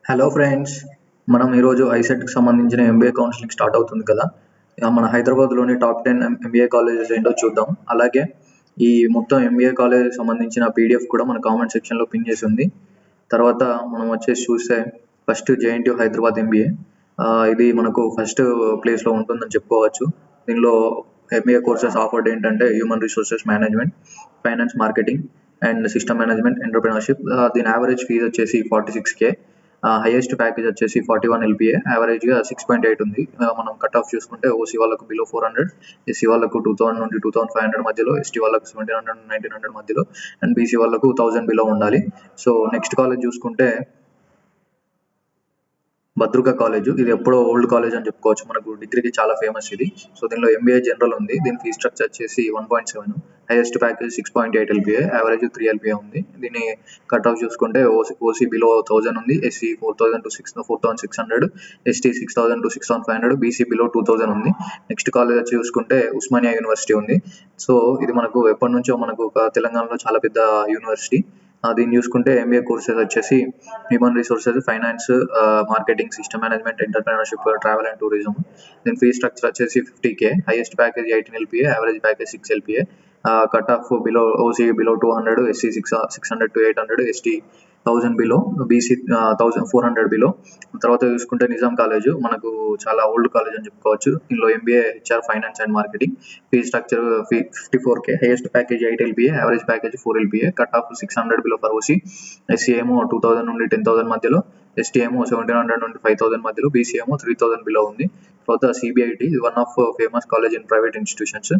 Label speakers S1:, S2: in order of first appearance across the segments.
S1: Hello friends, మనం ఈరోజు ఐసెట్కి సంబంధించిన ఎంబీఏ కౌన్సిలింగ్ స్టార్ట్ అవుతుంది కదా. మన హైదరాబాద్లోని టాప్ 10 ఎంబీఏ కాలేజెస్ ఏంటో చూద్దాం. అలాగే ఈ మొత్తం ఎంబీఏ కాలేజ్ సంబంధించిన పీడిఎఫ్ కూడా మన కామెంట్ సెక్షన్లో పిన్ చేసి ఉంది. తర్వాత మనం వచ్చేసి చూస్తే ఫస్ట్ జేఎన్టీయూ హైదరాబాద్ ఎంబీఏ. ఇది మనకు ఫస్ట్ ప్లేస్లో ఉంటుందని చెప్పుకోవచ్చు. దీనిలో ఎంబీఏ కోర్సెస్ ఆఫర్డ్ ఏంటంటే human resources management, finance marketing and system management, entrepreneurship. దీని యావరేజ్ ఫీజు వచ్చేసి 46K. హైయెస్ట్ ప్యాకేజ్ వచ్చేసి 41 LPA, యావరేజ్గా 6.8 ఉంది. మనం కట్ ఆఫ్ చూసుకుంటే ఓసీ వాళ్ళకు బిలో 400, ఎస్సీ వాళ్ళకు 2000 నుండి 2500 మధ్యలో, ఎస్టీ వాళ్ళకు 1700 1900 మధ్యలో, అండ్ బీసీ వాళ్ళకు 1000 బిలో ఉండాలి. సో నెక్స్ట్ కాలేజ్ చూసుకుంటే భద్రుక కాలేజ్. ఇది ఎప్పుడో ఓల్డ్ కాలేజ్ అని చెప్పుకోవచ్చు, మనకు డిగ్రీకి చాలా ఫేమస్ ఇది. సో దీనిలో ఎంబీఏ జనరల్ ఉంది. దీని ఫీ స్ట్రక్చర్ వచ్చేసి 1.7, highest package 6.8 LPA, average 3 LPA ఉంది. దీని కట్ ఆఫ్ చూసుకుంటే ఓసీ బిలో 1000 ఉంది, SC 4000 to 4600, ST 6000 to 6500, BC below 2000 ఉంది. నెక్స్ట్ కాలేజ్ వచ్చి చూసుకుంటే ఉస్మానియా యూనివర్సిటీ ఉంది. సో ఇది మనకు ఎప్పటి నుంచో మనకు తెలంగాణలో చాలా పెద్ద యూనివర్సిటీ. దీన్ని చూసుకుంటే ఎంబీఏ కోర్సెస్ వచ్చేసి human resources, finance, marketing, system management, entrepreneurship, travel and tourism. దీని ఫీ స్ట్రక్చర్ వచ్చేసి 50K, highest package 18 LPA, average package 6 LPA. Cut of below OC below 200, SC 600 to 800, ST 1000 below, BC 1400 below. తర్వాత చూసుకుంటే Nizam college మనకు చాలా old college అని చెప్పుకోవచ్చు. దీనిలో MBA HR, finance and marketing. Fee structure 54K, highest package 8 LPA, average package 4 LPA. Cut of 600 below for OC, SC ఏమో 2000 నుండి 10,000 మధ్యలో, ఎస్టీ ఏమో 1700 నుండి 5000 మధ్యలో, బీసీ ఏమో 3000 బిలో ఉంది. తర్వాత CBIT, one of famous college in private institutions.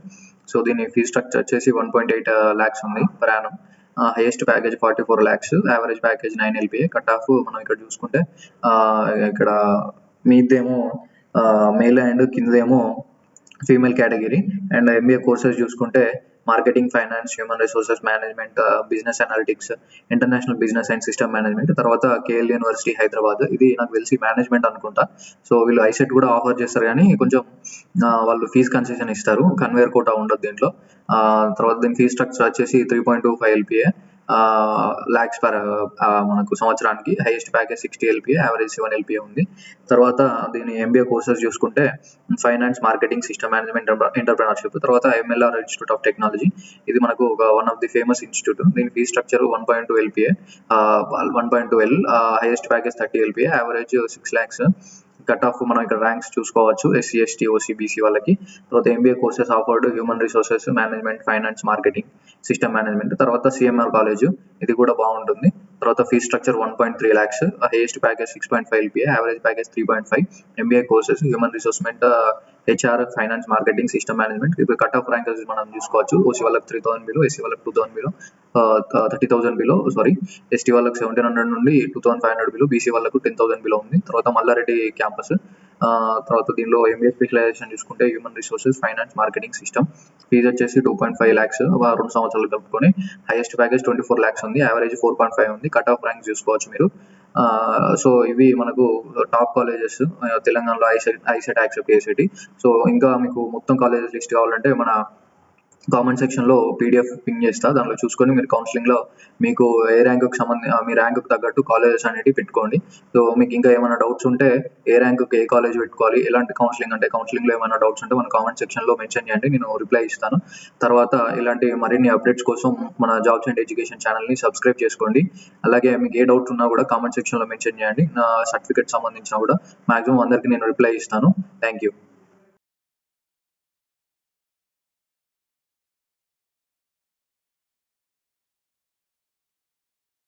S1: So దీని ఫీ స్ట్రక్చర్ వచ్చేసి 1.8 lakhs ఉంది per annum. Highest package 44 lakhs, average package 9 LPA. Cut off మనం ఇక్కడ చూసుకుంటే ఇక్కడ మీదేమో మేల్ అండ్ కిందేమో female category. And MBA courses చూసుకుంటే marketing, finance, human resources management, business analytics, international business and system management. తర్వాత కేఎల్ యూనివర్సిటీ హైదరాబాద్, ఇది నాకు తెలిసి మేనేజ్మెంట్ అనుకుంటా. సో వీళ్ళు ఐసెట్ కూడా ఆఫర్ చేస్తారు, కానీ కొంచెం వాళ్ళు ఫీజు కన్సెషన్ ఇస్తారు, కన్వేర్ కోటా ఉండదు దీంట్లో. తర్వాత దీని ఫీ స్ట్రక్చర్ వచ్చేసి 3.25 LPA, lakhs పర్ మనకు సంవత్సరానికి. Highest package 60 LPA, average 7 LPA ఉంది. తర్వాత దీని ఎంబీఏ కోర్సెస్ చూసుకుంటే finance, marketing, system management, entrepreneurship. తర్వాత ఎంఎల్ఆర్ ఇన్స్టిట్యూట్ ఆఫ్ టెక్నాలజీ, ఇది మనకు ఒక one of the famous institute. దీని fee structure 1.2 LPA, 1.2L, highest package 30 LPA, average 6 lakhs. Cut off మనం ఇక్కడ ర్యాంక్స్ చూసుకోవచ్చు, ఎస్సీ, ఎస్టీ, ఓసీ, బీసీ వాళ్ళకి. తర్వాత MBA courses offered human resources management, finance, marketing, system management. తర్వాత CMR college, ఇది కూడా బాగుంటుంది. తర్వాత fee structure 1.3 lakhs, highest package 6.5 LPA, average package 3.5. MBA courses human resource management, HR, finance, marketing, system management. ఇప్పుడు cut off rank మనం చూసుకోవచ్చు, OC వాళ్ళకి 3000 below, SC వాళ్ళకి 2000 బిలో, 30,000 బిలో, ఎస్టీ వాళ్ళకి 1700 నుండి 2500 బిలో, బీసీ వాళ్ళకు 10,000 బిలో ఉంది. తర్వాత మల్లారెడ్డి క్యాంపస్. తర్వాత దీనిలో ఎంబీఏ స్పెషలైజేషన్ చూసుకుంటే human resources, finance, marketing, system. Fee వచ్చేసి 2.5 lakhs, 2 సంవత్సరాలు కలుపుకొని. హైయెస్ట్ ప్యాకేజ్ 24 lakhs ఉంది, యావరేజ్ 4.5 ఉంది. కట్ ఆఫ్ ర్యాంక్ చూసుకోవచ్చు మీరు. సో ఇవి మనకు టాప్ కాలేజెస్ తెలంగాణలో ఐసెట్ యాక్సెప్ట్ చేసేటి. సో ఇంకా మీకు మొత్తం కాలేజెస్ లిస్ట్ కావాలంటే మన కామెంట్ సెక్షన్లో పీడిఎఫ్ పింగ్ చేస్తా, దానిలో చూసుకొని మీరు కౌన్సిలింగ్లో మీకు ఏ ర్యాంకుకి మీ ర్యాంకుకి తగ్గట్టు కాలేజెస్ అనేవి పెట్టుకోండి. సో మీకు ఇంకా ఏమైనా డౌట్స్ ఉంటే ఏ ర్యాంకుకి ఏ కాలేజ్ పెట్టుకోవాలి, ఎలాంటి కౌన్సిలింగ్ అంటే కౌన్సిలింగ్లో ఏమైనా డౌట్స్ ఉంటే మన కామెంట్ సెక్షన్లో మెన్షన్ చేయండి, నేను రిప్లై ఇస్తాను. తర్వాత ఇలాంటి మరిన్ని అప్డేట్స్ కోసం మన జాబ్స్ అండ్ ఎడ్యుకేషన్ ఛానల్ని సబ్స్క్రైబ్ చేసుకోండి. అలాగే మీకు ఏ డౌట్ ఉన్నా కూడా కామెంట్ సెక్షన్లో మెన్షన్ చేయండి. నా సర్టిఫికేట్ సంబంధించిన కూడా మాక్సిమం అందరికీ నేను రిప్లై ఇస్తాను. Thank you.